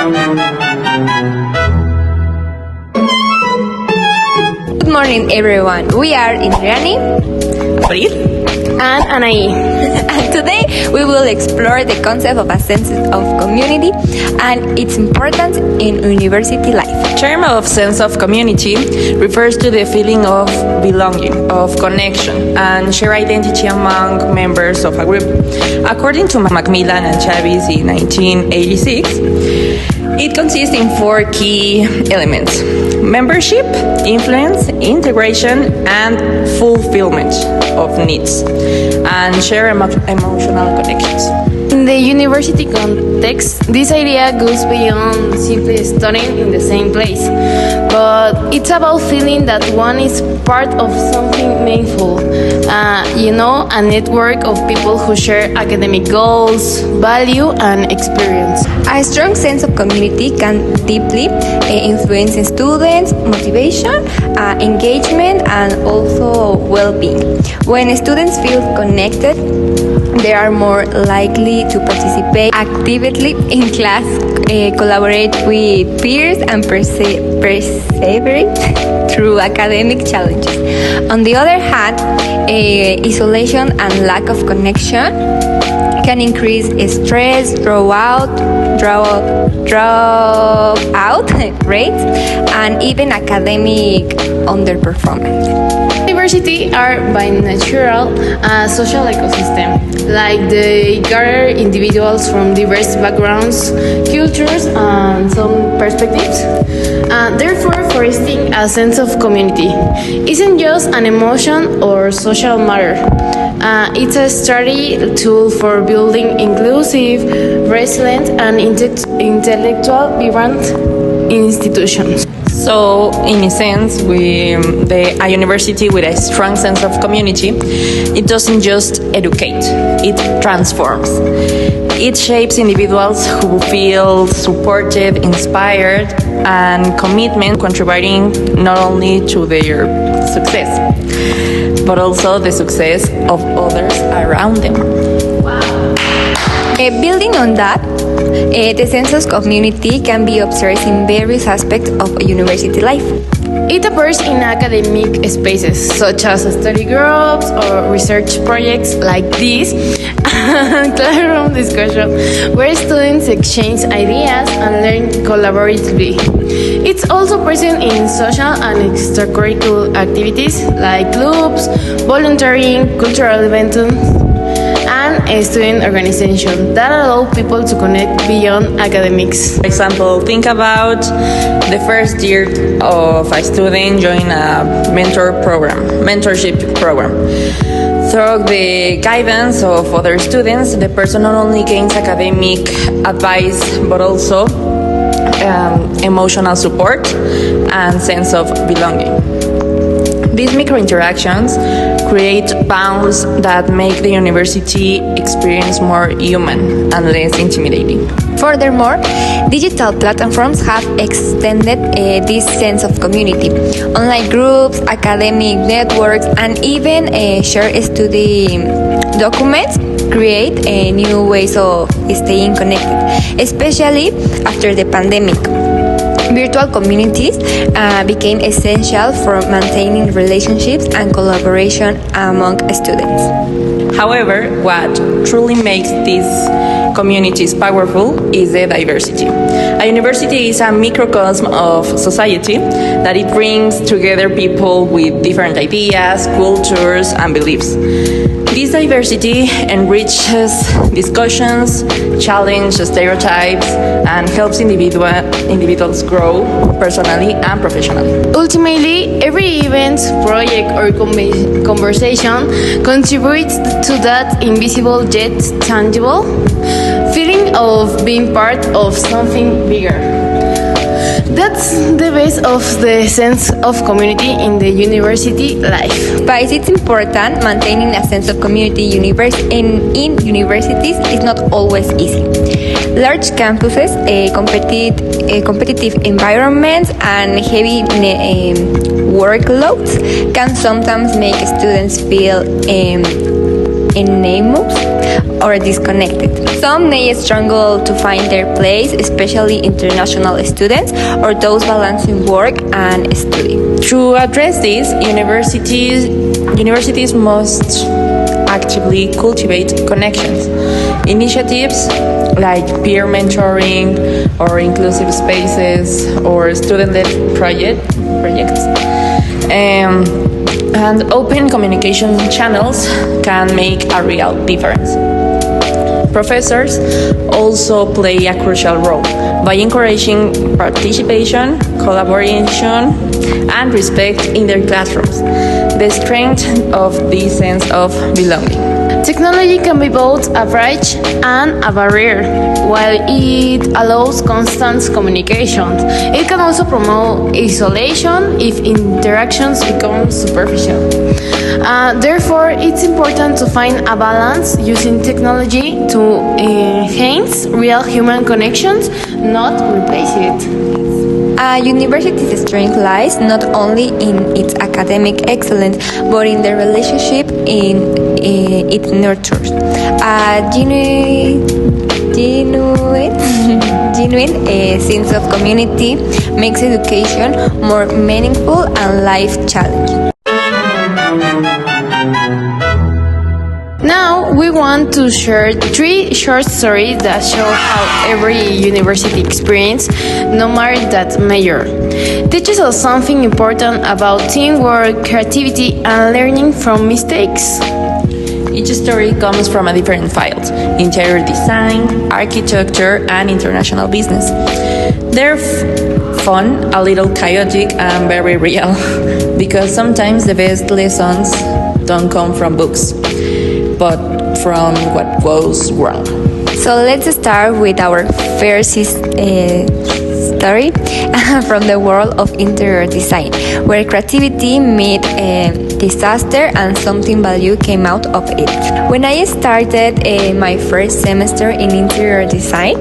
Good morning, everyone. We are Indriani, Abril and Anahí. and today we will explore the concept of a sense of community and its importance in university life. The term of sense of community refers to the feeling of belonging, of connection, and shared identity among members of a group. According to Macmillan and Chavis in 1986, it consists in 4 key elements: membership, influence, integration, and fulfillment of needs, and share emotional connections. In the university context, this idea goes beyond simply studying in the same place, but it's about feeling that one is part of something meaningful, a network of people who share academic goals, value, and experience. A strong sense of community can deeply influence students' motivation, engagement, and also well-being. When students feel connected, they are more likely to participate actively in class, collaborate with peers, and persevere through academic challenges. On the other hand, isolation and lack of connection can increase stress, dropout rates, and even academic underperformance. University are by natural a social ecosystem, like they gather individuals from diverse backgrounds, cultures, and some perspectives. Therefore, fostering a sense of community isn't just an emotion or social matter. It's a strategy tool for building inclusive, resilient, and intellectual vibrant institutions. So, in a sense, a university with a strong sense of community, it doesn't just educate, it transforms. It shapes individuals who feel supported, inspired, and commitment, contributing not only to their success, but also the success of others around them. Building on that, the sense of community can be observed in various aspects of university life. It appears in academic spaces, such as study groups or research projects like this, and classroom discussion, where students exchange ideas and learn collaboratively. It's also present in social and extracurricular activities like clubs, volunteering, cultural events, and a student organization that allow people to connect beyond academics. For example, think about the first year of a student joining a mentorship program. Through the guidance of other students, the person not only gains academic advice, but also emotional support and sense of belonging. These micro-interactions create bonds that make the university experience more human and less intimidating. Furthermore, digital platforms have extended this sense of community. Online groups, academic networks, and even shared study documents create new ways of staying connected, especially after the pandemic. Virtual communities became essential for maintaining relationships and collaboration among students. However, what truly makes these communities powerful is the diversity. A university is a microcosm of society that it brings together people with different ideas, cultures, and beliefs. This diversity enriches discussions, challenges stereotypes, and helps individuals grow personally and professionally. Ultimately, every event, project, or conversation contributes to that invisible yet tangible feeling of being part of something bigger. That's the base of the sense of community in the university life. But it's important maintaining a sense of community in universities is not always easy. Large campuses, competitive environments, and heavy workloads can sometimes make students feel enamored or disconnected. Some may struggle to find their place, especially international students or those balancing work and study. To address this, universities must actively cultivate connections. Initiatives like peer mentoring or inclusive spaces or student-led projects and open communication channels can make a real difference. Professors also play a crucial role by encouraging participation, collaboration, and respect in their classrooms, the strength of this sense of belonging. Technology can be both a bridge and a barrier. While it allows constant communication, it can also promote isolation if interactions become superficial. Therefore, it's important to find a balance using technology to enhance real human connections, not replace it. A university's strength lies not only in its academic excellence, but in the relationship it nurtures. A genuine sense of community makes education more meaningful and life-challenging. Now, we want to share 3 short stories that show how every university experience, no matter that major, teaches us something important about teamwork, creativity, and learning from mistakes. Each story comes from a different field: interior design, architecture, and international business. They're fun, a little chaotic, and very real, because sometimes the best lessons don't come from books, but from what goes wrong. So let's start with our first story from the world of interior design, where creativity met disaster and something value came out of it. When I started my first semester in interior design,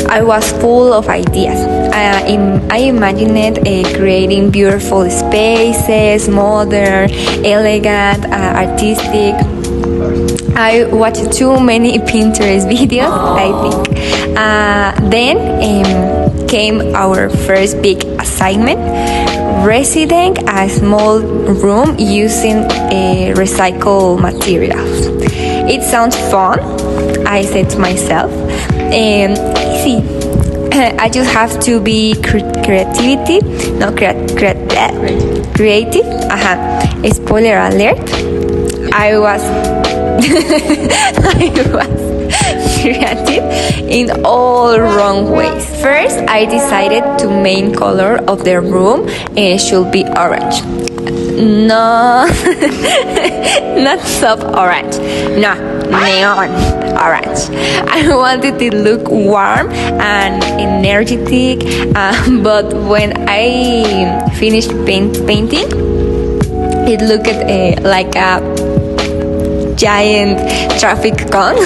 I was full of ideas. I imagined creating beautiful spaces, modern, elegant, artistic. I watched too many Pinterest videos, I think. Then came our first big assignment, residing a small room using recycled materials. It sounds fun, I said to myself. Easy. I just have to be creative. Spoiler alert. I was creative in all wrong ways. First, I decided the main color of the room should be orange. No, not soft orange. No, neon orange. I wanted it to look warm and energetic, but when I finished painting, it looked like a giant traffic cone.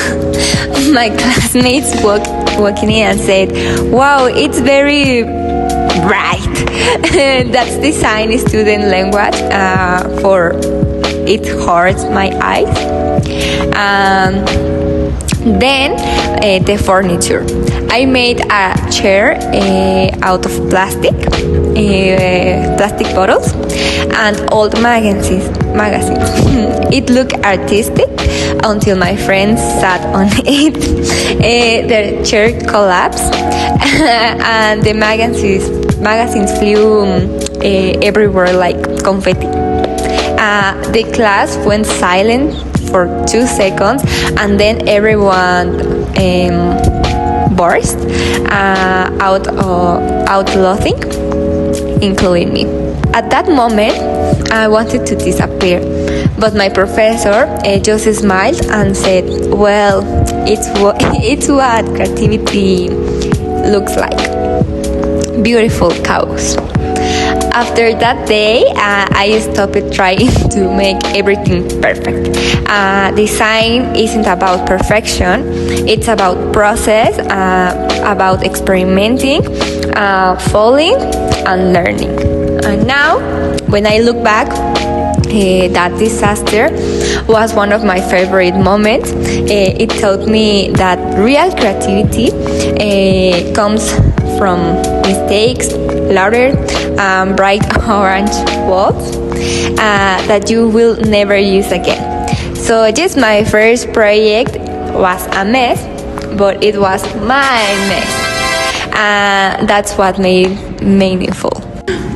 My classmates walking in and said, "Wow, it's very bright." That's design student language for it hurts my eyes. Then the furniture. I made a chair out of plastic bottles and old magazines. It looked artistic until my friends sat on it. The chair collapsed and the magazines flew everywhere like confetti. The class went silent for 2 seconds, and then everyone burst out laughing, including me. At that moment, I wanted to disappear, but my professor just smiled and said, "Well, it's what creativity looks like. Beautiful chaos." After that day, I stopped trying to make everything perfect. Design isn't about perfection. It's about process, about experimenting, falling, and learning. And now, when I look back, that disaster was one of my favorite moments. It taught me that real creativity comes from mistakes, laughter, and bright orange walls that you will never use again. So yes, my first project was a mess, but it was my mess. That's what made it meaningful.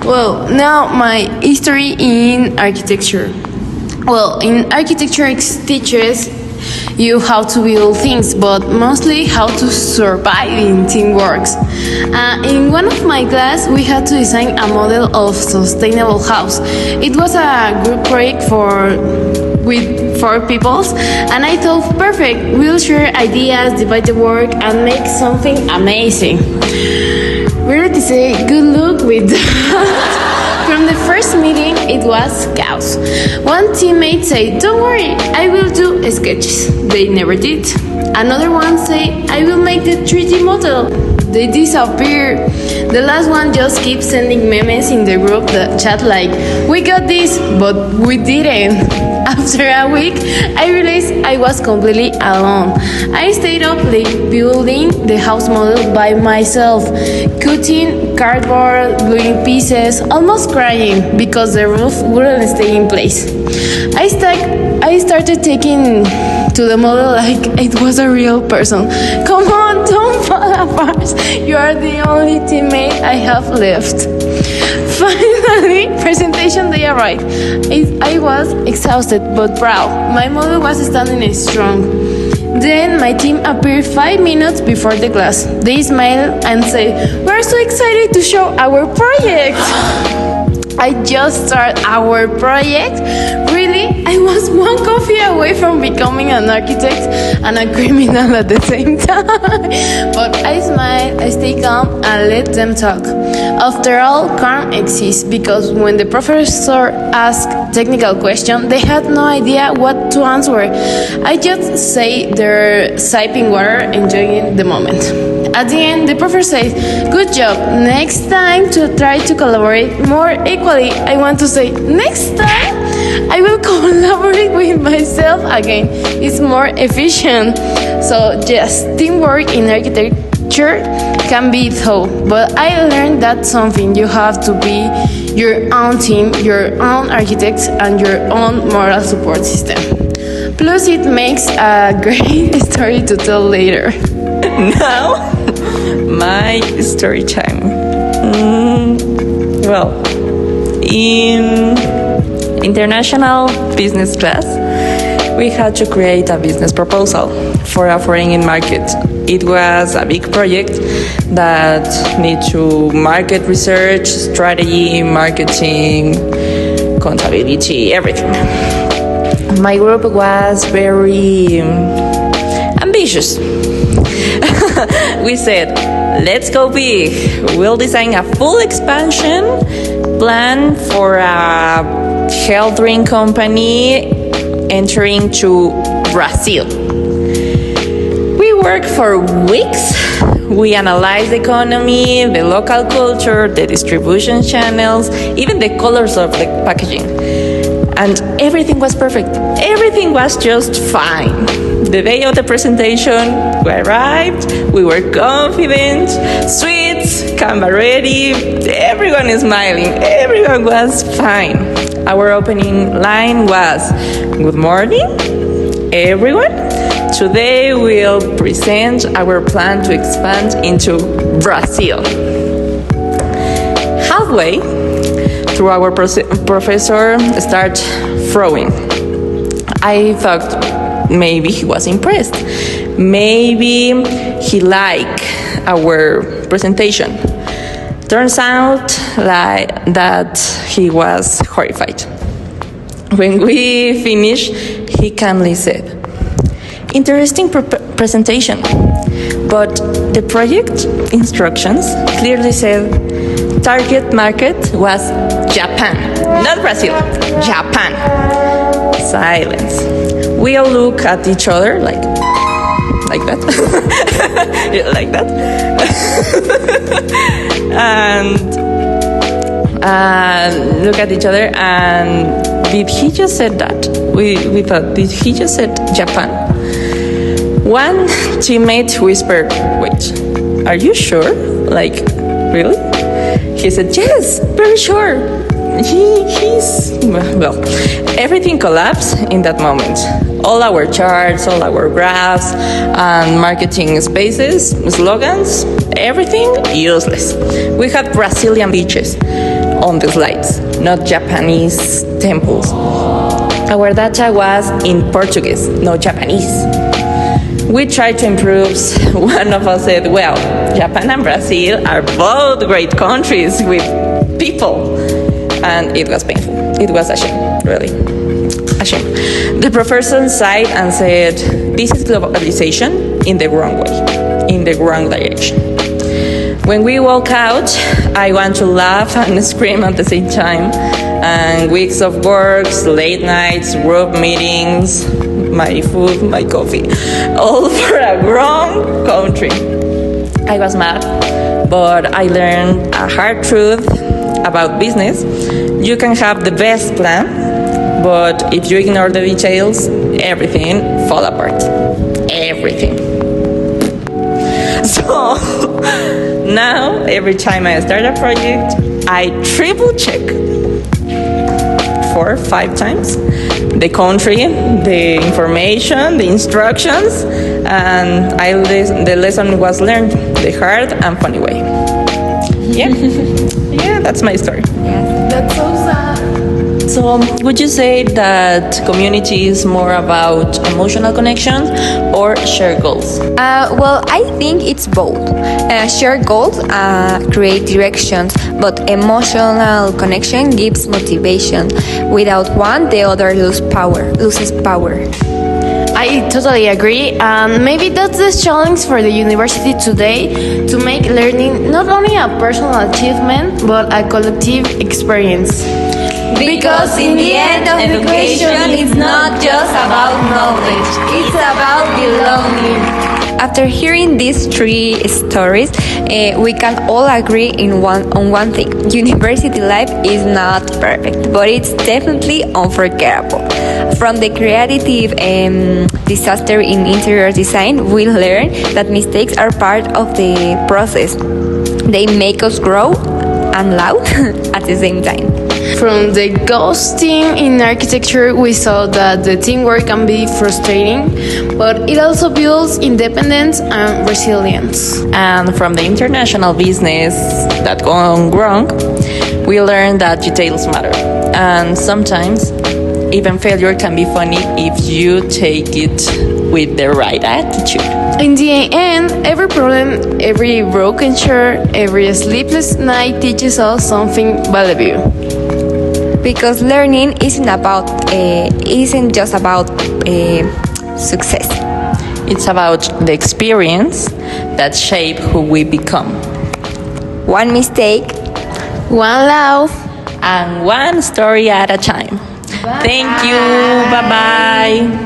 Well, now my history in architecture. Well, in architecture it teaches you how to build things, but mostly how to survive in teamwork. In one of my class, we had to design a model of sustainable house. It was a group project with 4 people, and I thought, perfect, we'll share ideas, divide the work, and make something amazing. Really to say, good luck with that. From the first meeting, it was chaos. One teammate said, don't worry, I will do sketches. They never did. Another one said, I will make the 3D model. They disappeared. The last one just keeps sending memes in the group chat like, we got this, but we didn't. After a week, I realized I was completely alone. I stayed up late building the house model by myself, cutting cardboard, gluing pieces, almost crying because the roof wouldn't stay in place. I started taking to the model like it was a real person. Come on, don't fall apart. You are the only teammate I have left. Finally, presentation day arrived. I was exhausted but proud. My model was standing strong. Then my team appeared 5 minutes before the class. They smiled and said, we're so excited to show our project. I just started our project. Really? I was one coffee away from becoming an architect and a criminal at the same time. But I smiled, I stayed calm, and let them talk. After all, calm exists because when the professor asked technical questions, they had no idea what to answer. I just say they're sipping water, enjoying the moment. At the end, the professor said, good job. Next time to try to collaborate more equally. I want to say, next time I will collaborate with myself again. It's more efficient. So yes, teamwork in architecture can be tough, but I learned that something you have to be your own team, your own architect, and your own moral support system. Plus, it makes a great story to tell later. Now, my story time. Well, in international business class, we had to create a business proposal for a foreign market. It was a big project that needed to market research, strategy, marketing, accountability, everything. My group was very ambitious. We said, let's go big. We'll design a full expansion plan for a health drink company entering to Brazil. We worked for weeks. We analyzed the economy, the local culture, the distribution channels, even the colors of the packaging. And everything was perfect. Everything was just fine. The day of the presentation, we arrived, we were confident, sweets, camera ready, everyone is smiling, everyone was fine. Our opening line was, good morning, everyone. Today we'll present our plan to expand into Brazil. Halfway through, our professor started throwing. I thought maybe he was impressed. Maybe he liked our presentation. Turns out that he was horrified. When we finished, he calmly said, interesting presentation, but the project instructions clearly said target market was Japan, not Brazil, Japan. Silence. We all look at each other like that, like that, and look at each other and did he just said that? We thought, did he just said Japan? One teammate whispered, wait, are you sure? Like, really? He said, yes, very sure. He's, well, everything collapsed in that moment. All our charts, all our graphs, and marketing spaces, slogans, everything useless. We had Brazilian beaches on the slides, not Japanese temples. Our data was in Portuguese, no Japanese. We tried to improve. One of us said, well, Japan and Brazil are both great countries with people. And it was painful. It was a shame, really. A shame. The professor sighed and said, this is globalization in the wrong way, in the wrong direction. When we walk out, I want to laugh and scream at the same time. And weeks of work, late nights, group meetings, my food, my coffee, all for a wrong country. I was mad, but I learned a hard truth about business. You can have the best plan, but if you ignore the details, everything fall apart. Everything. So now, every time I start a project, I triple check 4 or 5 times the country, the information, the instructions, and the lesson was learned the hard and funny way. Yeah, yeah, that's my story. That's so sad. So, would you say that community is more about emotional connections or shared goals? Well, I think it's both. Shared goals create directions, but emotional connection gives motivation. Without one, the other loses power. I totally agree, and maybe that's the challenge for the university today, to make learning not only a personal achievement but a collective experience. Because in the end of education, it's not just about knowledge, it's about belonging. After hearing these 3 stories, we can all agree on one thing. University life is not perfect, but it's definitely unforgettable. From the creative disaster in interior design, we learn that mistakes are part of the process. They make us grow and loud at the same time. From the ghosting in architecture, we saw that the teamwork can be frustrating, but it also builds independence and resilience. And from the international business that gone wrong, we learned that details matter. And sometimes even failure can be funny if you take it with the right attitude. In the end, every problem, every broken chair, every sleepless night teaches us something valuable. Because learning isn't just about success. It's about the experience that shape who we become. One mistake, One love. And one story at a time. Thank you. Bye-bye.